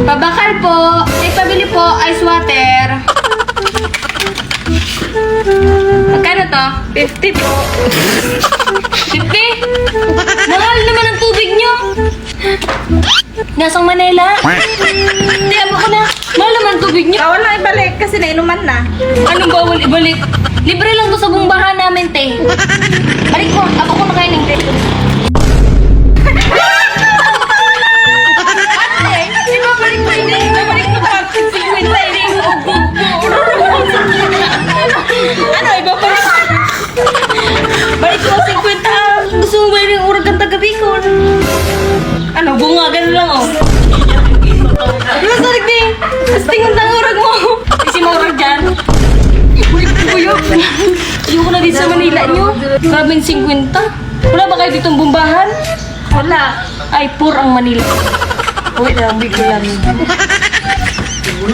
Pabakal po. Ay, pabili po. Ice water. Magkano to? 50 po. 50? Mahal naman ang tubig nyo. Nasang Manila? Hindi, abo ko na. Mahal naman ang tubig nyo. Bawal na ibalik kasi nainuman na. Anong bawal ibalik? Libre lang to sa bumbahan namin, te. Balik ko. Abo ko na kayo ng te. Ate, ibabalik mo yun. Ibabalik mo pa. 50 hindi mo ubog ko. Ano, ibabalik? Balik ko 50. Gusto mo ba yung urag ang taga-Bicol? Ano, bungagan lang, oh. Diba sa rigding? Tapos tingin ng urag mo. Isi mo urag dyan. Uyok. Ayoko na dito sa Manila nyo. Grabing 50. Wala ba kayo ditong bumbahan? Wala. Ay, poor ang Manila. Uy, Bicol lang.